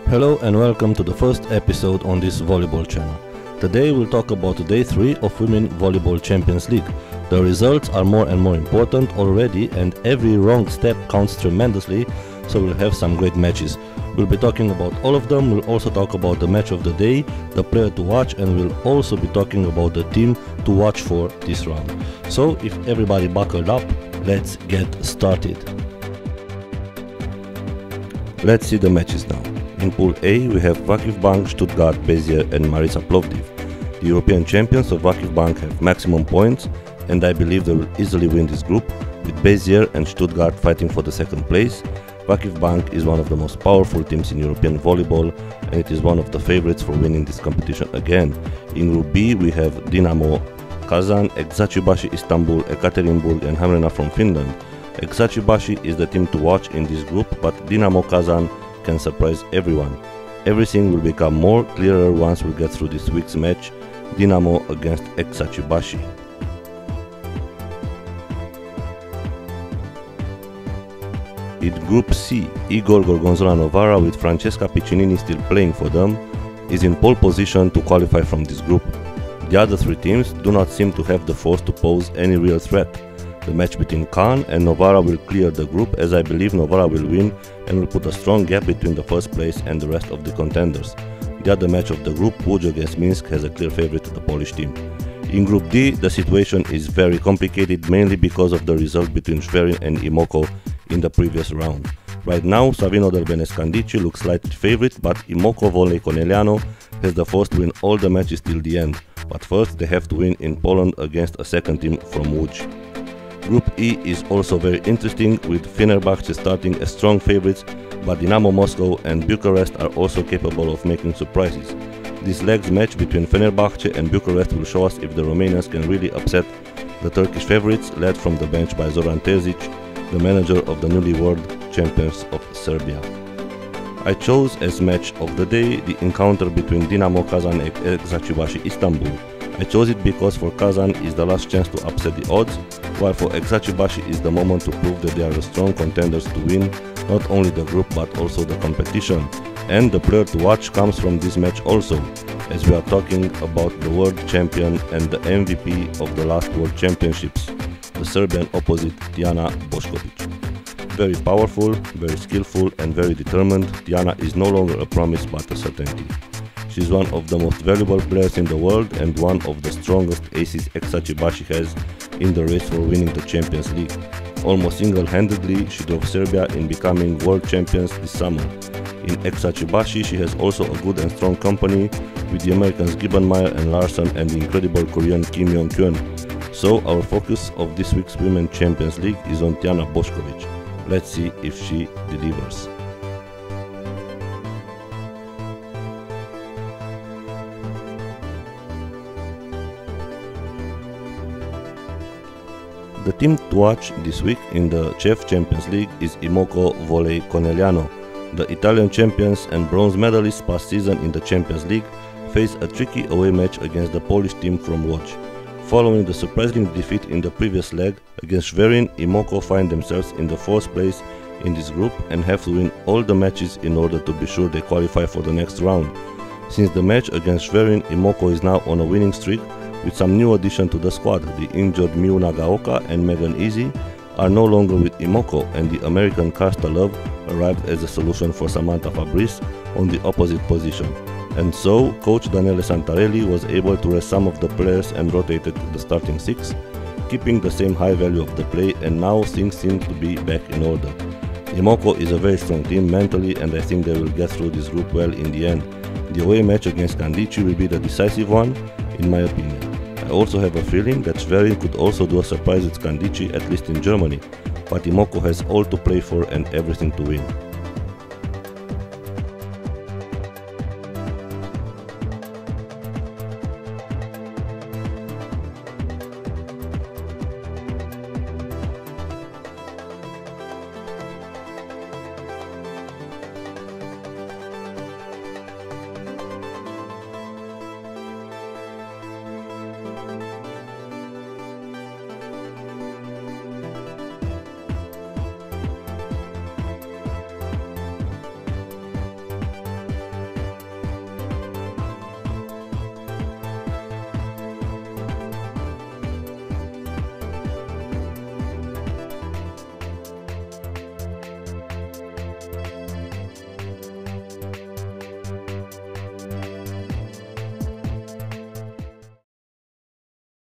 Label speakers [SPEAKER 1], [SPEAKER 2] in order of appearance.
[SPEAKER 1] Hello and welcome to the first episode on this volleyball channel. Today we'll talk about day 3 of Women Volleyball Champions League. The results are more and more important already and every wrong step counts tremendously, so we'll have some great matches. We'll be talking about all of them. We'll also talk about the match of the day, the player to watch, and we'll also be talking about the team to watch for this round. So if everybody buckled up, let's get started. Let's see the matches now. In Pool A, we have Vakiv Bank, Stuttgart, Bezier and Marisa Plovdiv. The European champions of Vakiv Bank have maximum points, and I believe they will easily win this group, with Bezier and Stuttgart fighting for the second place. Vakiv Bank is one of the most powerful teams in European volleyball, and it is one of the favorites for winning this competition again. In Group B, we have Dinamo Kazan, Eczacıbaşı Istanbul, Ekaterinburg and Hamrena from Finland. Eczacıbaşı is the team to watch in this group, but Dinamo Kazan can surprise everyone. Everything will become more clearer once we get through this week's match, Dinamo against Eczacıbaşı. In Group C, Igor Gorgonzola Novara, with Francesca Piccinini still playing for them, is in pole position to qualify from this group. The other three teams do not seem to have the force to pose any real threat. The match between Khan and Novara will clear the group, as I believe Novara will win and will put a strong gap between the first place and the rest of the contenders. The other match of the group, Łódź against Minsk, has a clear favorite to the Polish team. In Group D, the situation is very complicated, mainly because of the result between Schwerin and Imoko in the previous round. Right now, Savino del Bene Scandici looks slightly favorite, but Imoko Volley Conegliano has the force to win all the matches till the end. But first, they have to win in Poland against a second team from Łódź. Group E is also very interesting, with Fenerbahce starting as strong favorites, but Dynamo Moscow and Bucharest are also capable of making surprises. This legs match between Fenerbahce and Bucharest will show us if the Romanians can really upset the Turkish favorites, led from the bench by Zoran Terzic, the manager of the newly world champions of Serbia. I chose as match of the day the encounter between Dinamo Kazan and Eczacıbaşı Istanbul. I chose it because for Kazan is the last chance to upset the odds, while for Eczacıbaşı is the moment to prove that they are the strong contenders to win not only the group but also the competition. And the player to watch comes from this match also, as we are talking about the world champion and the MVP of the last world championships, the Serbian opposite Tijana Bošković. Very powerful, very skillful and very determined, Tijana is no longer a promise but a certainty. She is one of the most valuable players in the world and one of the strongest aces Eczacıbaşı has in the race for winning the Champions League. Almost single-handedly, she drove Serbia in becoming world champions this summer. In Eczacıbaşı, she has also a good and strong company with the Americans Gibbenmeyer and Larson and the incredible Korean Kim Yong-kyun. So our focus of this week's Women's Champions League is on Tijana Bošković. Let's see if she delivers. The team to watch this week in the CEV Champions League is Imoko Volley Conegliano. The Italian champions and bronze medalists past season in the Champions League face a tricky away match against the Polish team from Łódź. Following the surprising defeat in the previous leg against Schwerin, Imoko find themselves in the 4th place in this group and have to win all the matches in order to be sure they qualify for the next round. Since the match against Schwerin, Imoko is now on a winning streak, with some new addition to the squad. The injured Miu Nagaoka and Megan Easy are no longer with Imoko, and the American Karsta Love arrived as a solution for Samantha Fabrice on the opposite position. And so, coach Daniele Santarelli was able to rest some of the players and rotated the starting 6, keeping the same high value of the play, and now things seem to be back in order. Imoko is a very strong team mentally, and I think they will get through this group well in the end. The away match against Scandici will be the decisive one, in my opinion. I also have a feeling that Schwerin could also do a surprise with Scandici, at least in Germany, but Imoko has all to play for and everything to win.